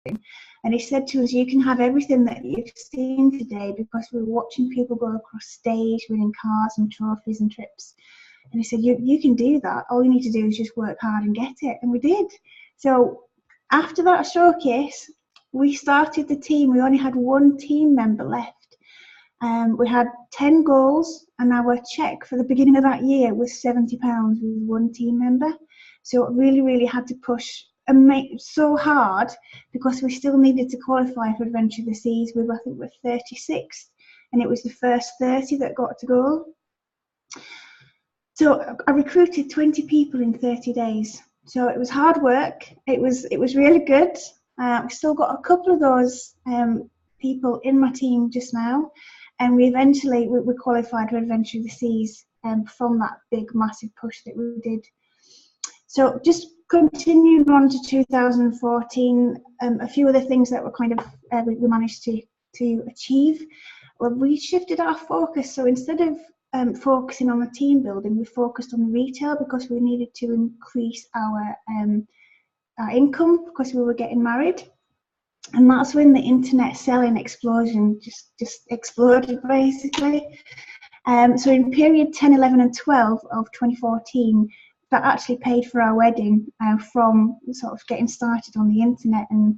And he said to us, you can have everything that you've seen today, because we were watching people go across stage, winning cars and trophies and trips. And he said, you can do that. All you need to do is just work hard and get it. And we did. So after that showcase, we started the team. We only had one team member left. We had 10 goals, and our cheque for the beginning of that year was £70 with one team member. So it really, really had to push and make so hard, because we still needed to qualify for Adventure of the Seas. I think we're 36th, and it was the first 30 that got to go. So I recruited 20 people in 30 days. So it was hard work. It was really good. I've still got a couple of those people in my team just now, and we eventually we qualified for Adventure of the Seas from that big, massive push that we did. So just continuing on to 2014, a few other things that were kind of we managed to achieve. Well, we shifted our focus. So instead of focusing on the team building, we focused on retail, because we needed to increase our income, because we were getting married. And that's when the internet selling explosion just exploded, basically. So in period 10, 11 and 12 of 2014, that actually paid for our wedding, from sort of getting started on the internet and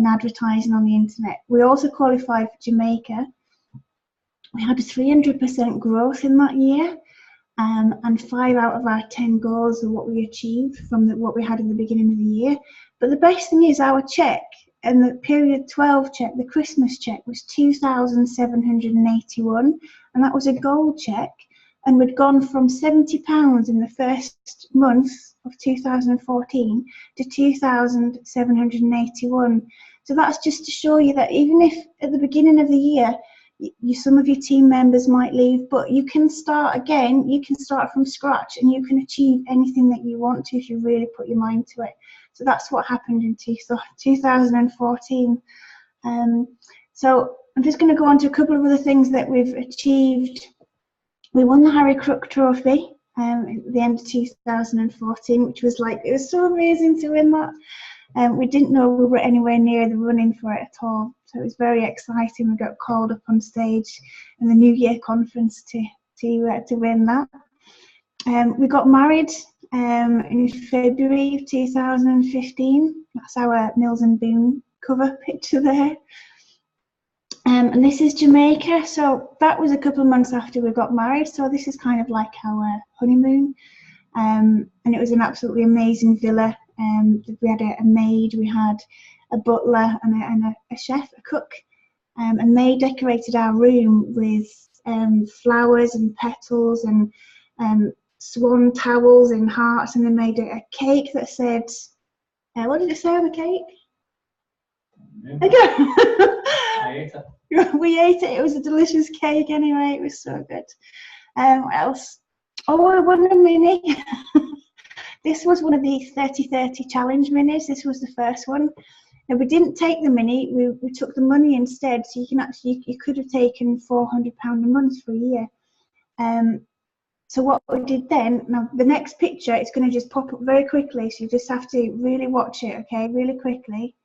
advertising on the internet. We also qualified for Jamaica. We had a 300% growth in that year, and 5 out of our 10 goals are what we achieved from what we had in the beginning of the year. But the best thing is our cheque, and the period 12 cheque, the Christmas cheque, was £2,781, and that was a gold cheque. And we'd gone from £70 in the first month of 2014 to 2,781. So that's just to show you that even if at the beginning of the year, some of your team members might leave, but you can start again, you can start from scratch, and you can achieve anything that you want to if you really put your mind to it. So that's what happened in 2014. So I'm just going to go on to a couple of other things that we've achieved. We won the Harry Crook Trophy at the end of 2014, which was it was so amazing to win that. We didn't know we were anywhere near the running for it at all. So it was very exciting. We got called up on stage in the New Year conference to win that. We got married in February of 2015. That's our Mills and Boon cover picture there. And this is Jamaica. So that was a couple of months after we got married. So this is kind of like our honeymoon. And it was an absolutely amazing villa. We had a maid, we had a butler and a chef, a cook. And they decorated our room with flowers and petals and swan towels and hearts. And they made a cake that said, what did it say on the cake? I ate it. We ate it. It was a delicious cake anyway. It was so good. What else? Oh, I won a mini. This was one of the 30-30 challenge minis. This was the first one. And we didn't take the mini. We took the money instead. So you could have taken £400 a month for a year. So what we did then, now the next picture is going to just pop up very quickly. So you just have to really watch it, okay, really quickly.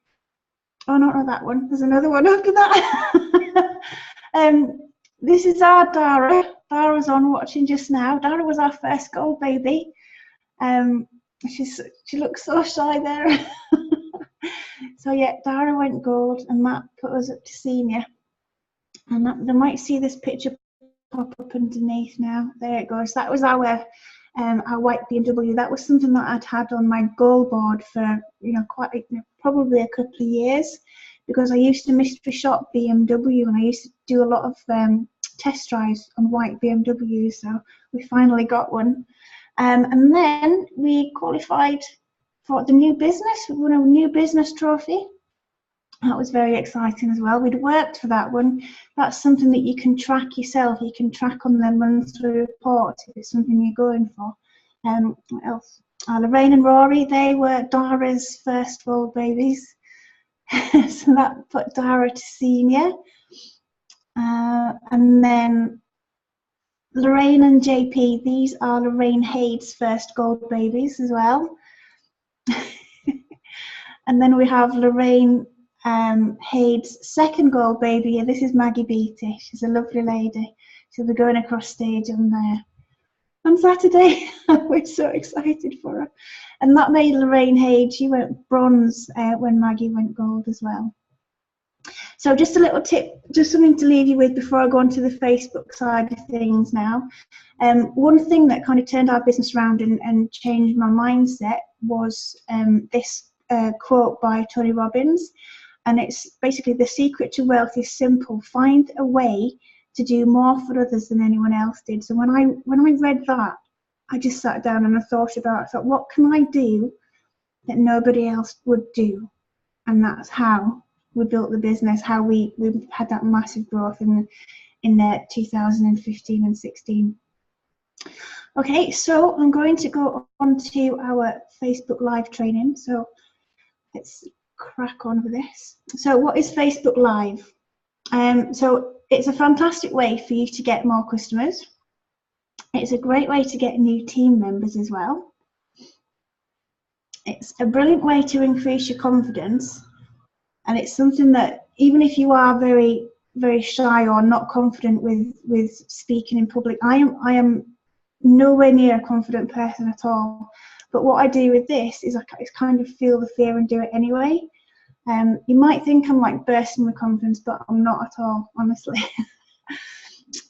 Oh, not that one. There's another one after that. This is our Dara. Dara's on watching just now. Dara was our first gold baby. She looks so shy there. So yeah, Dara went gold, and that put us up to senior. And they might see this picture pop up underneath now. There it goes. That was our white BMW. That was something that I'd had on my goal board for probably a couple of years, because I used to mystery shop BMW, and I used to do a lot of test drives on white BMWs. So we finally got one, and then we qualified for the new business. We won a new business trophy. That was very exciting as well. We'd worked for that one. That's something that you can track yourself. You can track on the monthly report if it's something you're going for. What else? Lorraine and Rory, they were Dara's first gold babies. So that put Dara to senior. And then Lorraine and JP, these are Lorraine Hayde's first gold babies as well. And then we have Lorraine Hade's second gold baby here. This is Maggie Beattie. She's a lovely lady. She'll be going across stage on Saturday. We're so excited for her. And that made Lorraine Hade. She went bronze when Maggie went gold as well. So just a little tip, just something to leave you with before I go on to the Facebook side of things now. One thing that kind of turned our business around and changed my mindset was this quote by Tony Robbins. And it's basically, the secret to wealth is simple. Find a way to do more for others than anyone else did. So when I read that, I just sat down and I thought, what can I do that nobody else would do? And that's how we built the business, how we had that massive growth in 2015 and 16. Okay, so I'm going to go on to our Facebook Live training. So let's crack on with this. So what is Facebook Live? So it's a fantastic way for you to get more customers. It's a great way to get new team members as well. It's a brilliant way to increase your confidence, and it's something that even if you are very, very shy or not confident with speaking in public, I am nowhere near a confident person at all. But what I do with this is I kind of feel the fear and do it anyway. You might think I'm like bursting with confidence, but I'm not at all, honestly.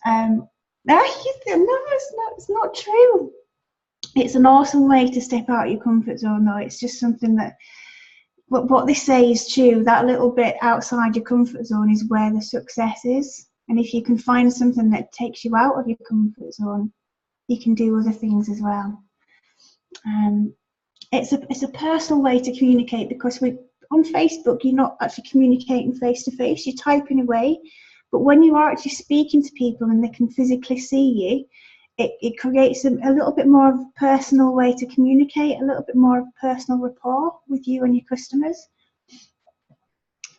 No, it's not true. It's an awesome way to step out of your comfort zone, though. It's just something that, what they say is true. That little bit outside your comfort zone is where the success is. And if you can find something that takes you out of your comfort zone, you can do other things as well. It's a personal way to communicate, because on Facebook, you're not actually communicating face to face. You're typing away. But when you are actually speaking to people and they can physically see you, it creates a little bit more of a personal way to communicate, a little bit more of a personal rapport with you and your customers.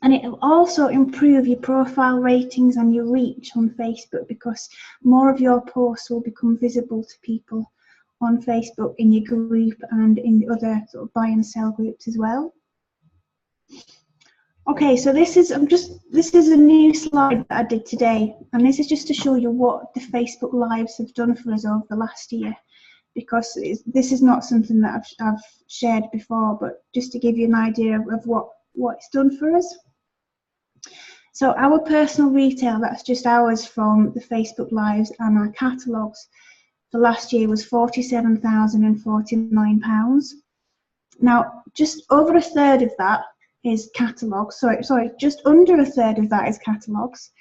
And it will also improve your profile ratings and your reach on Facebook, because more of your posts will become visible to people on Facebook, in your group and in the other sort of buy and sell groups as well. Okay, so this is a new slide that I did today, and this is just to show you what the Facebook Lives have done for us over the last year, because this is not something that I've shared before, but just to give you an idea of what it's done for us. So our personal retail, that's just ours from the Facebook Lives, and our catalogues for last year was £47,049. Now, just over a third of that is catalogues. Sorry, just under a third of that is catalogues,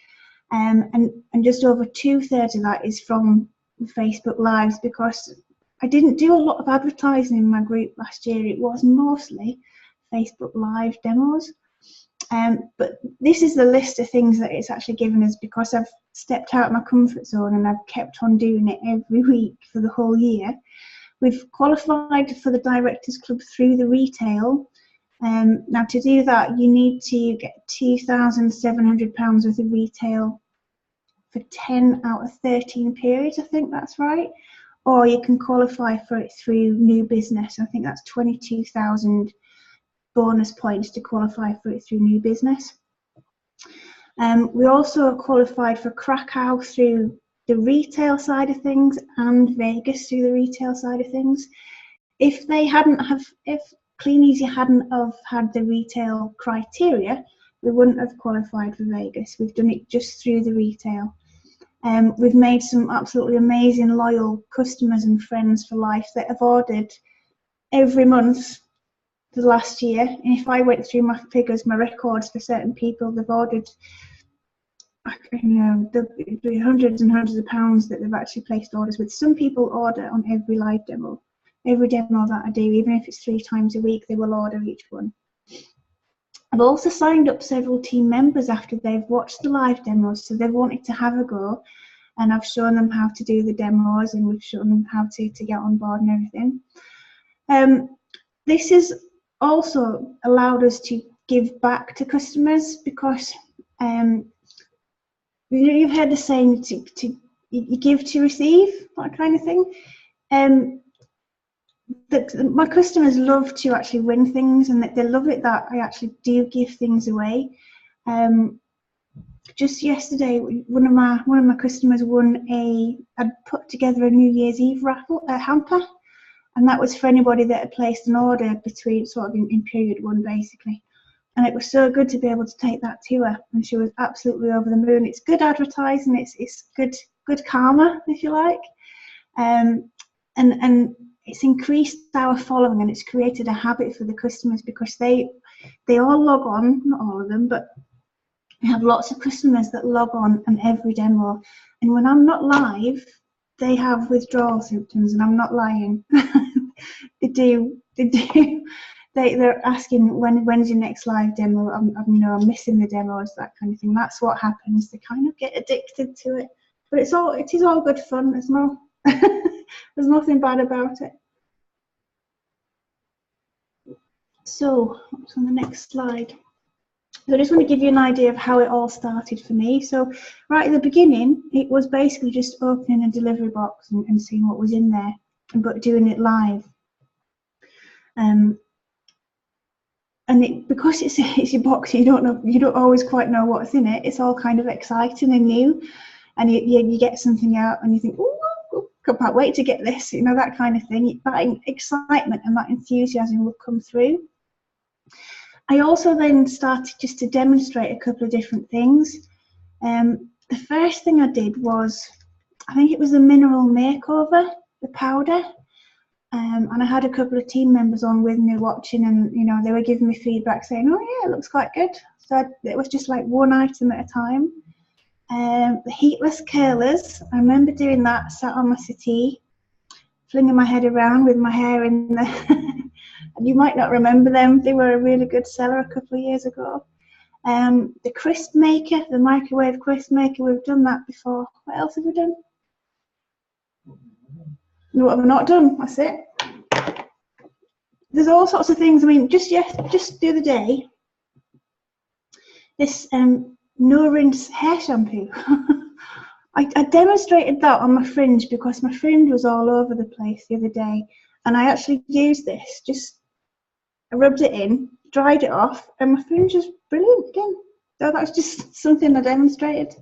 and just over 2/3 of that is from Facebook Lives, because I didn't do a lot of advertising in my group last year. It was mostly Facebook Live demos. But this is the list of things that it's actually given us, because I've stepped out of my comfort zone and I've kept on doing it every week for the whole year. We've qualified for the Directors Club through the retail. Now, to do that, you need to get £2,700 worth of retail for 10 out of 13 periods, I think that's right. Or you can qualify for it through new business. I think that's 22,000 bonus points to qualify for it through new business. We also qualified for Krakow through the retail side of things and Vegas through the retail side of things. If Clean Easy hadn't have had the retail criteria, we wouldn't have qualified for Vegas. We've done it just through the retail. We've made some absolutely amazing loyal customers and friends for life that have ordered every month for the last year. And if I went through my figures, my records for certain people, they've ordered, there'll be hundreds and hundreds of pounds that they've actually placed orders with. Some people order on every live demo. Every demo that I do, even if it's 3 times a week, they will order each one. I've also signed up several team members after they've watched the live demos, so they've wanted to have a go, and I've shown them how to do the demos, and we've shown them how to get on board and everything. This has also allowed us to give back to customers, because you've heard the saying, you give to receive, that kind of thing. my customers love to actually win things, and they love it that I actually do give things away. Just yesterday, one of my customers won I'd put together a New Year's Eve raffle, a hamper, and that was for anybody that had placed an order between sort of in period one, basically. And it was so good to be able to take that to her, and she was absolutely over the moon. It's good advertising. It's good karma, if you like, and it's increased our following, and it's created a habit for the customers, because they all log on, not all of them, but we have lots of customers that log on every demo, and when I'm not live, they have withdrawal symptoms, and I'm not lying. They do. They're asking when's your next live demo. I'm missing the demos, that kind of thing. That's what happens. They kind of get addicted to it, but it is all good fun. There's there's nothing bad about it. So what's on the next slide? So I just want to give you an idea of how it all started for me. So right at the beginning, it was basically just opening a delivery box and seeing what was in there, but doing it live. And because it's your box, you don't always quite know what's in it. It's all kind of exciting and new, and you get something out and you think, oh, can't wait to get this, that kind of thing. That excitement and that enthusiasm will come through. I also then started just to demonstrate a couple of different things. The first thing I did was, I think it was the mineral makeover, the powder. And I had a couple of team members on with me watching, and they were giving me feedback saying, oh yeah, it looks quite good. So it was just like one item at a time. The heatless curlers, I remember doing that, sat on my settee, flinging my head around with my hair in the you might not remember them. They were a really good seller a couple of years ago. The crisp maker, the microwave crisp maker, we've done that before. What else have we done? No, what have we not done? That's it. There's all sorts of things. I mean, just the other day, this no rinse hair shampoo. I demonstrated that on my fringe because my fringe was all over the place the other day, and I actually used this. I rubbed it in, dried it off, and my fringe was brilliant again. So that's just something I demonstrated.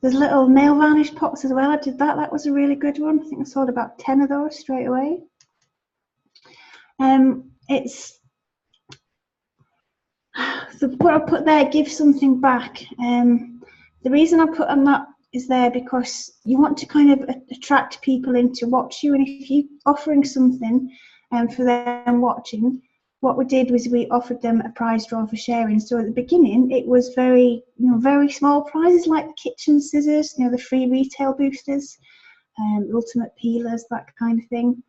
There's little nail varnish pots as well. I did that. That was a really good one. I think I sold about 10 of those straight away. So what I put there, give something back. The reason I put on that is there because you want to kind of attract people in to watch you, and if you're offering something for them watching, what we did was we offered them a prize draw for sharing. So at the beginning, it was very small prizes like the kitchen scissors, the free retail boosters, ultimate peelers, that kind of thing.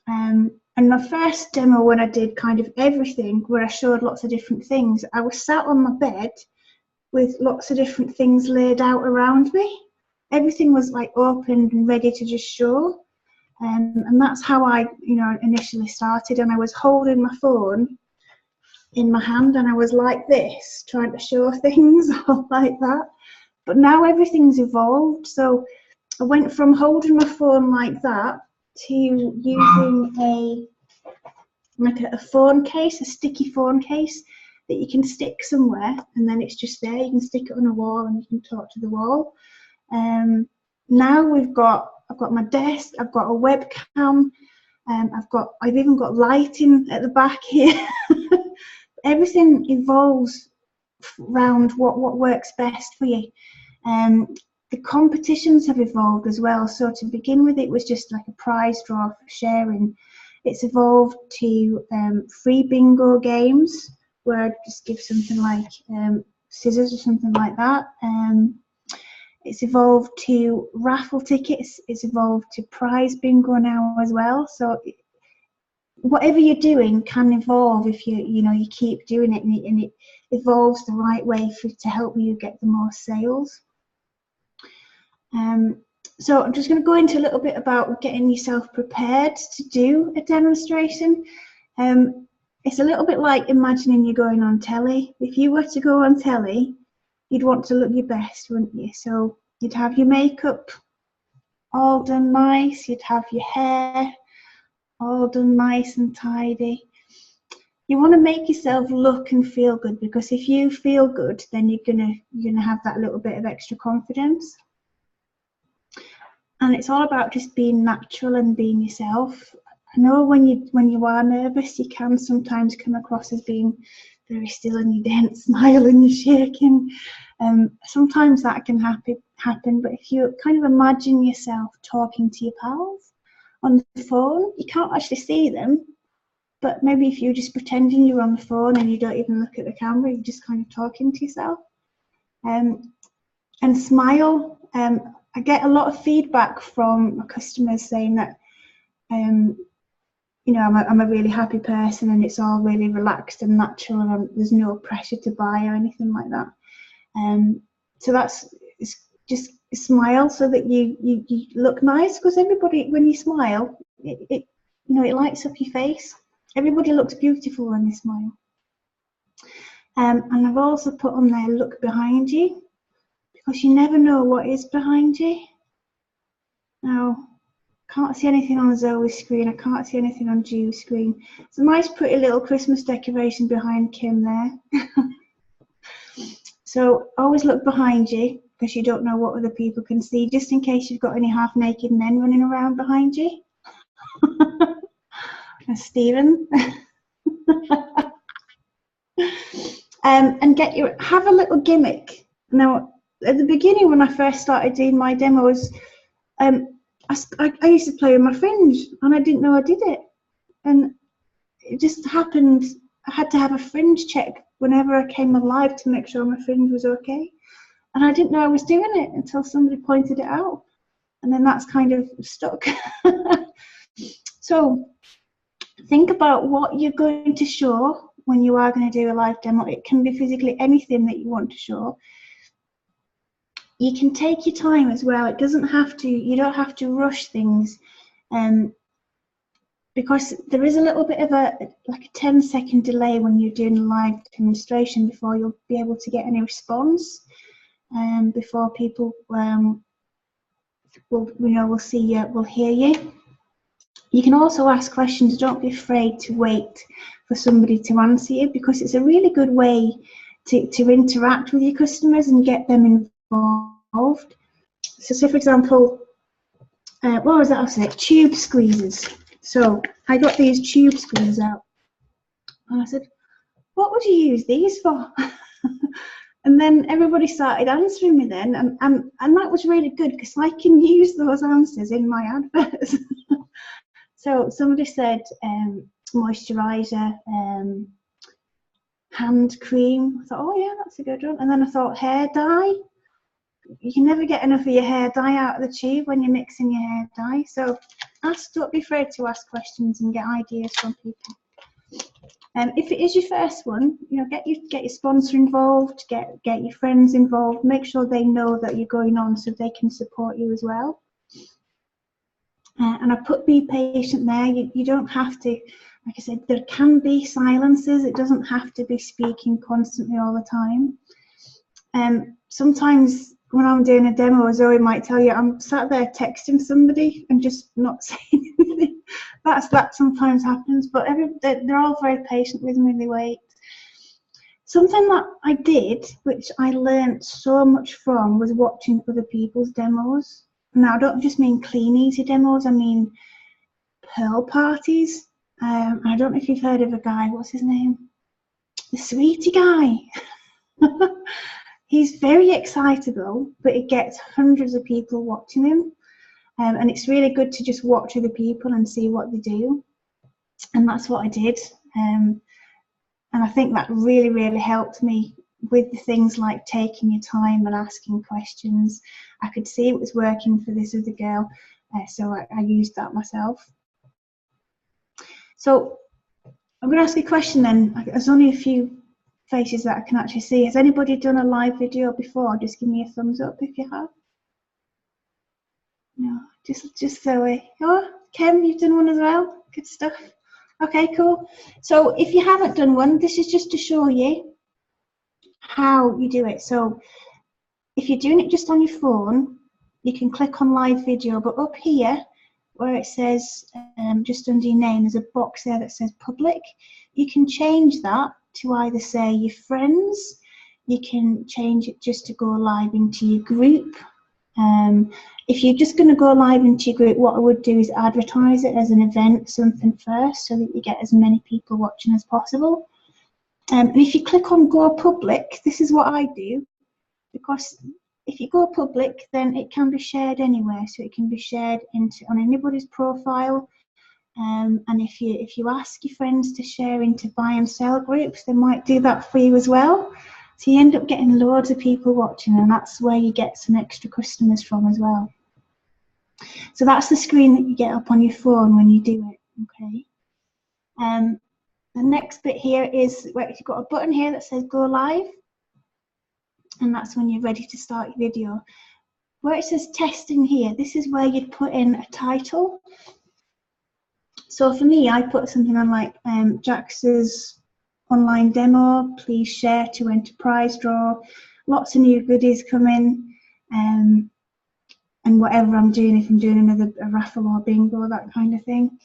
And my first demo, when I did kind of everything, where I showed lots of different things, I was sat on my bed with lots of different things laid out around me. Everything was like opened and ready to just show. And that's how I, initially started. And I was holding my phone in my hand, and I was like this, trying to show things all like that. But now everything's evolved. So I went from holding my phone like that to using a phone case, a sticky phone case that you can stick somewhere, and then it's just there. You can stick it on a wall and you can talk to the wall. Now I've got my desk, I've got a webcam, I've even got lighting at the back here. Everything evolves around what works best for you. The competitions have evolved as well. So to begin with, it was just like a prize draw for sharing. It's evolved to free bingo games, where I'd just give something like scissors or something like that. It's evolved to raffle tickets. It's evolved to prize bingo now as well. So whatever you're doing can evolve if you keep doing it, and it evolves the right way to help you get the most sales. So I'm just going to go into a little bit about getting yourself prepared to do a demonstration. It's a little bit like imagining you're going on telly. If you were to go on telly, you'd want to look your best, wouldn't you? So you'd have your makeup all done nice. You'd have your hair all done nice and tidy. You want to make yourself look and feel good, because if you feel good, then you're gonna have that little bit of extra confidence. And it's all about just being natural and being yourself. I know when you are nervous, you can sometimes come across as being very still and you don't smile and you're shaking. Sometimes that can happen, but if you kind of imagine yourself talking to your pals on the phone, you can't actually see them, but maybe if you're just pretending you're on the phone and you don't even look at the camera, you're just kind of talking to yourself. And smile. I get a lot of feedback from my customers saying that, you know, I'm a really happy person and it's all really relaxed and natural and there's no pressure to buy or anything like that. So it's just smile so that you look nice, because everybody, when you smile, it you know, it lights up your face. Everybody looks beautiful when they smile. And I've also put on there, look behind you, because you never know what is behind you. Now, can't see anything on Zoe's screen. I can't see anything on Ju's screen. It's a nice, pretty little Christmas decoration behind Kim there. So always look behind you, because you don't know what other people can see, just in case you've got any half-naked men running around behind you. And Stephen. And have a little gimmick. Now, at the beginning, when I first started doing my demos, I used to play with my fringe, and I didn't know I did it. And it just happened. I had to have a fringe check whenever I came alive to make sure my fringe was okay. And I didn't know I was doing it until somebody pointed it out. And then that's kind of stuck. So think about what you're going to show when you are going to do a live demo. It can be physically anything that you want to show. You can take your time as well. It doesn't have to, you don't have to rush things, because there is a little bit of like a 10-second delay when you're doing a live demonstration before you'll be able to get any response, before people will see you, will hear you. You can also ask questions. Don't be afraid to wait for somebody to answer you, because it's a really good way to interact with your customers and get them involved. So say, for example, what was that I said? Tube squeezes. So I got these tube squeezes out, and I said, what would you use these for? And then everybody started answering me then, and that was really good, because I can use those answers in my adverts. So somebody said moisturizer, hand cream. I thought, oh yeah, that's a good one. And then I thought hair dye. You can never get enough of your hair dye out of the tube when you're mixing your hair dye. So don't be afraid to ask questions and get ideas from people. If it is your first one, you know, get your sponsor involved, get your friends involved. Make sure they know that you're going on so they can support you as well. And I put be patient there. You don't have to, like I said, there can be silences. It doesn't have to be speaking constantly all the time. Sometimes when I'm doing a demo, Zoe might tell you I'm sat there texting somebody and just not saying anything. That sometimes happens, but they're all very patient with me. They wait. Something that I did, which I learned so much from, was watching other people's demos. Now, I don't just mean clean, easy demos, I mean pearl parties. I don't know if you've heard of a guy, what's his name? The Sweetie guy. He's very excitable, but it gets hundreds of people watching him. And it's really good to just watch other people and see what they do. And that's what I did. And I think that really, really helped me with the things like taking your time and asking questions. I could see it was working for this other girl, so I used that myself. So I'm going to ask you a question then. There's only a few faces that I can actually see. Has anybody done a live video before? Just give me a thumbs up if you have. No, just Zoe. Oh, Kim, you've done one as well. Good stuff. Okay, cool. So if you haven't done one, this is just to show you how you do it. So if you're doing it just on your phone, you can click on live video, but up here where it says just under your name, there's a box there that says public. You can change that to either say your friends, you can change it just to go live into your group. If you're just going to go live into your group, what I would do is advertise it as an event, something first, so that you get as many people watching as possible. And if you click on go public, this is what I do, because if you go public, then it can be shared anywhere. So it can be shared on anybody's profile. And if you ask your friends to share into buy and sell groups, they might do that for you as well. So you end up getting loads of people watching, and that's where you get some extra customers from as well. So that's the screen that you get up on your phone when you do it. Okay. The next bit here is where you've got a button here that says go live, and that's when you're ready to start your video. Where it says testing here, this is where you'd put in a title. So for me, I put something on like Jax's online demo, please share to enterprise draw, lots of new goodies coming, and whatever I'm doing, if I'm doing a raffle or bingo, that kind of thing.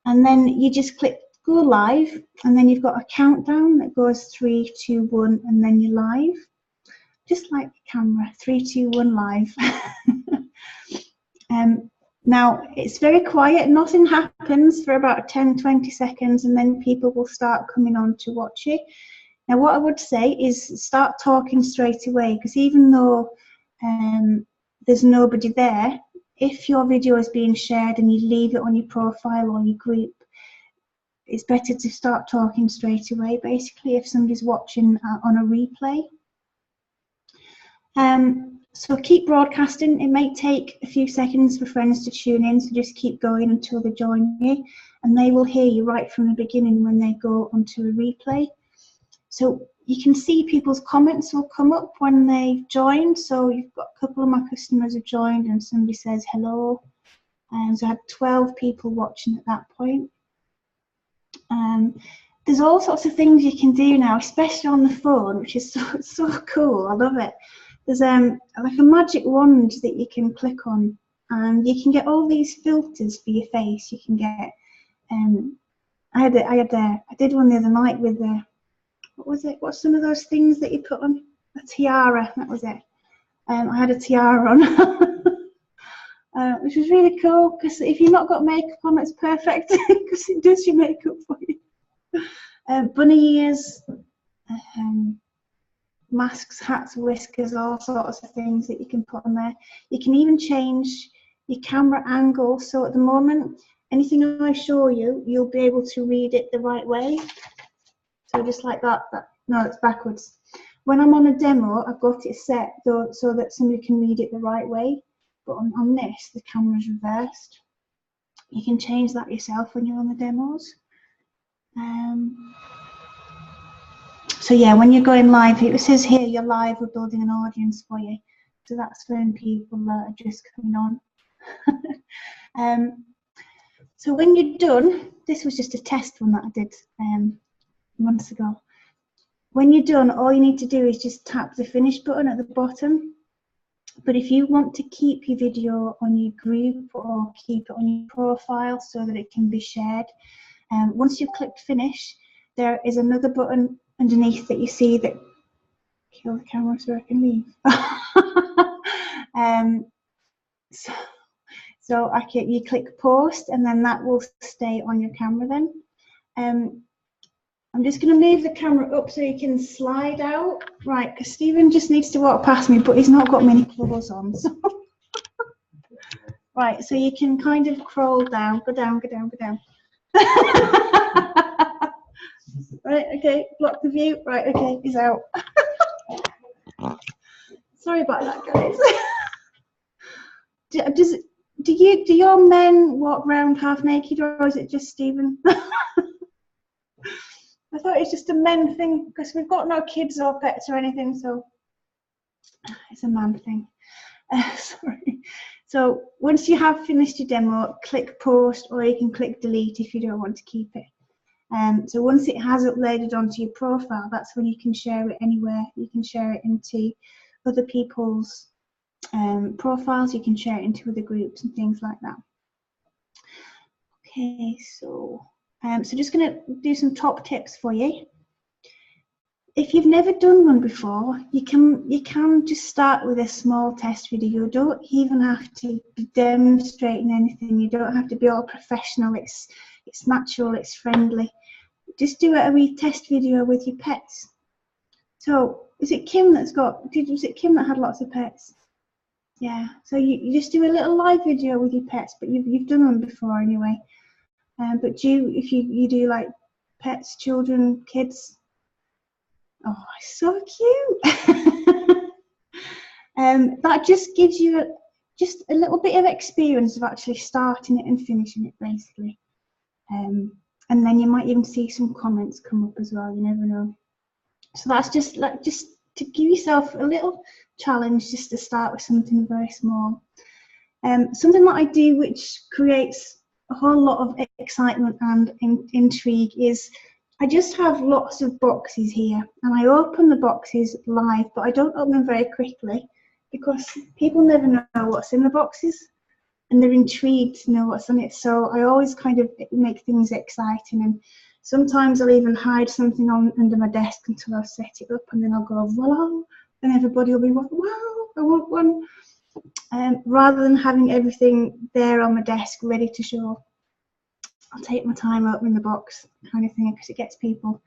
And then you just click go live, and then you've got a countdown that goes 3, 2, 1, and then you're live. Just like the camera, 3, 2, 1, live. Now, it's very quiet, nothing happens for about 10-20 seconds, and then people will start coming on to watch it. Now, what I would say is start talking straight away, because even though there's nobody there, if your video is being shared and you leave it on your profile or your group, it's better to start talking straight away, basically, if somebody's watching on a replay. So keep broadcasting. It may take a few seconds for friends to tune in, so just keep going until they join you, and they will hear you right from the beginning when they go onto a replay. So you can see people's comments will come up when they've joined. So you've got a couple of my customers have joined and somebody says hello, and so I had 12 people watching at that point. There's all sorts of things you can do now, especially on the phone, which is so cool. I love it. There's like a magic wand that you can click on, and you can get all these filters for your face. You can get I did one the other night with what was it? What's some of those things that you put on? A tiara. That was it. I had a tiara on, which was really cool, because if you've not got makeup on, it's perfect because it does your makeup for you. Bunny ears. Masks, hats, whiskers, all sorts of things that you can put on there. You can even change your camera angle. So at the moment, anything I show you, you'll be able to read it the right way. So just like that. No, it's backwards. When I'm on a demo, I've got it set so that somebody can read it the right way. But on this, the camera's reversed. You can change that yourself when you're on the demos. So yeah, when you're going live, it says here you're live, we're building an audience for you. So that's for people that are just coming on. So when you're done, this was just a test one that I did months ago. When you're done, all you need to do is just tap the finish button at the bottom. But if you want to keep your video on your group or keep it on your profile so that it can be shared, once you've clicked finish, there is another button underneath that you see that kill the camera so I can leave. So you click post, and then that will stay on your camera then. I'm just going to move the camera up so you can slide out. Right, because Stephen just needs to walk past me, but he's not got many clothes on. So. Right, so you can kind of crawl down, go down, go down, go down. Right, okay, block the view. Right, okay, he's out. Sorry about that, guys. Do your men walk around half naked, or is it just Stephen? I thought it's just a men thing, because we've got no kids or pets or anything, so it's a man thing. Sorry. So once you have finished your demo, click post, or you can click delete if you don't want to keep it. So once it has uploaded onto your profile, that's when you can share it anywhere. You can share it into other people's profiles. You can share it into other groups and things like that. Okay, so just going to do some top tips for you. If you've never done one before, you can just start with a small test video. You don't even have to be demonstrating anything. You don't have to be all professional. It's natural. It's friendly. Just do a wee test video with your pets. So is it Kim that's was it Kim that had lots of pets? Yeah. So you just do a little live video with your pets, but you've done them before anyway. But if you do like pets, children, kids. Oh, so cute. That just gives you just a little bit of experience of actually starting it and finishing it, basically. And then you might even see some comments come up as well. You never know. So that's just to give yourself a little challenge, just to start with something very small. Something that I do which creates a whole lot of excitement and intrigue is I just have lots of boxes here, and I open the boxes live, but I don't open them very quickly because people never know what's in the boxes and they're intrigued to know what's in it. So I always kind of make things exciting, and sometimes I'll even hide something under my desk until I've set it up, and then I'll go, voila, and everybody will be like, wow, I want one. Rather than having everything there on my desk ready to show, I'll take my time opening the box, kind of thing, because it gets people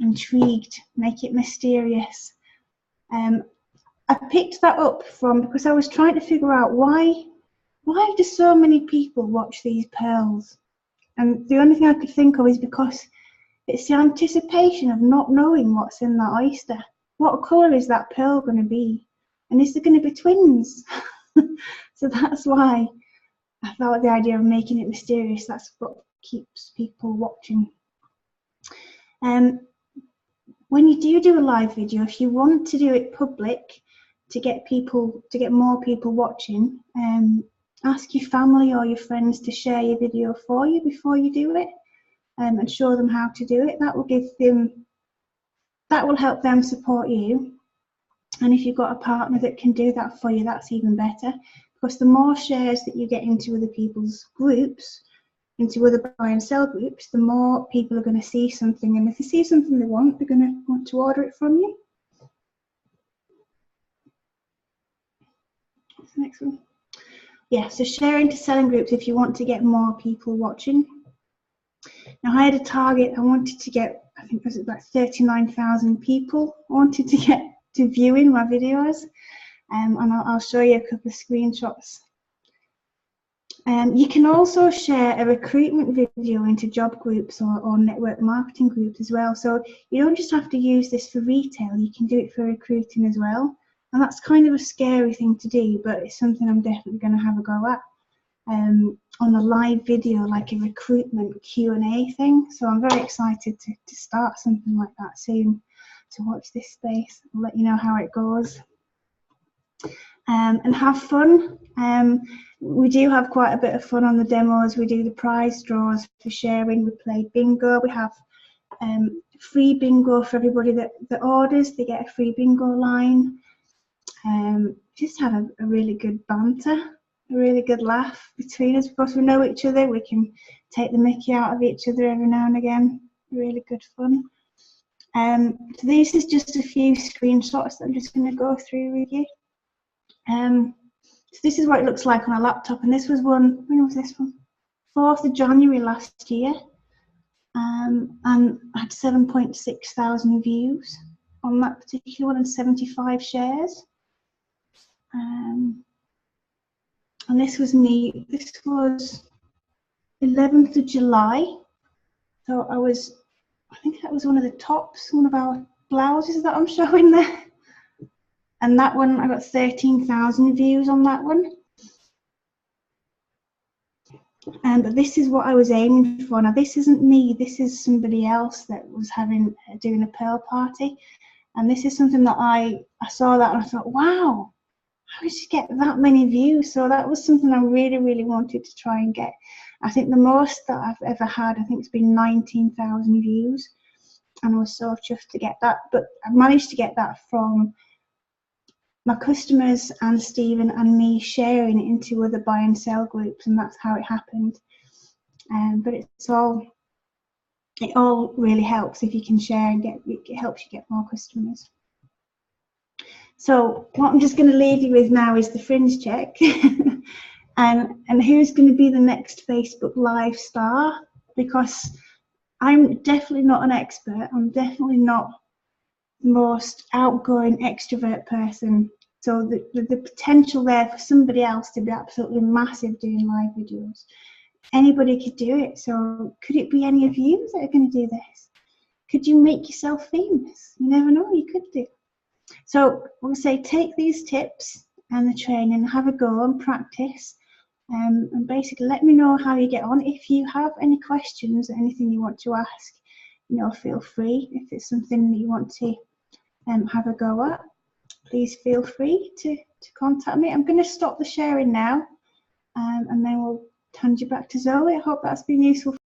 intrigued, make it mysterious. I picked that up because I was trying to figure out why do so many people watch these pearls? And the only thing I could think of is because it's the anticipation of not knowing what's in that oyster. What colour is that pearl going to be? And is there going to be twins? So that's why I thought the idea of making it mysterious, that's what keeps people watching. When you do a live video, if you want to do it public to get more people watching, ask your family or your friends to share your video for you before you do it, and show them how to do it. That will help them support you. And if you've got a partner that can do that for you, that's even better, because the more shares that you get into other people's groups, into other buy and sell groups, the more people are going to see something, and if they see something they want, they're going to want to order it from you. What's the next one? Yeah, so sharing to selling groups if you want to get more people watching. Now, I had a target. I wanted to get, I think it was about 39,000 people I wanted to get to viewing my videos, and I'll show you a couple of screenshots. You can also share a recruitment video into job groups or network marketing groups as well. So you don't just have to use this for retail, you can do it for recruiting as well. And that's kind of a scary thing to do, but it's something I'm definitely going to have a go at on a live video, like a recruitment Q&A thing. So I'm very excited to start something like that soon. So watch this space. I'll let you know how it goes. And have fun. We do have quite a bit of fun on the demos. We do the prize draws for sharing. We play bingo. We have free bingo for everybody that orders. They get a free bingo line. Just have a really good banter, a really good laugh between us, because we know each other. We can take the mickey out of each other every now and again. Really good fun. So this is just a few screenshots that I'm just going to go through with you. So this is what it looks like on a laptop, and this was one, when was this one? 4th of January last year, and I had 7.6 thousand views on that particular one and 75 shares. And this was me, this was 11th of July, so I think that was one of the tops, one of our blouses that I'm showing there. And that one, I got 13,000 views on that one. But this is what I was aiming for. Now, this isn't me. This is somebody else that was doing a pearl party. And this is something that I saw that and I thought, wow, how did you get that many views? So that was something I really, really wanted to try and get. I think the most that I've ever had, I think it's been 19,000 views. And I was so chuffed to get that. But I managed to get that from my customers and Stephen and me sharing it into other buy and sell groups, and that's how it happened. But it all really helps if you can share and it helps you get more customers. So what I'm just going to leave you with now is the fringe check. and who's going to be the next Facebook Live star, because I'm definitely not an expert. I'm definitely not the most outgoing extrovert person. So the potential there for somebody else to be absolutely massive doing live videos. Anybody could do it. So could it be any of you that are going to do this? Could you make yourself famous? You never know, you could do. So we'll say take these tips and the training, have a go and practice. And basically let me know how you get on. If you have any questions or anything you want to ask, you know, feel free. If it's something that you want to have a go at, please feel free to contact me. I'm going to stop the sharing now, and then we'll hand you back to Zoe. I hope that's been useful.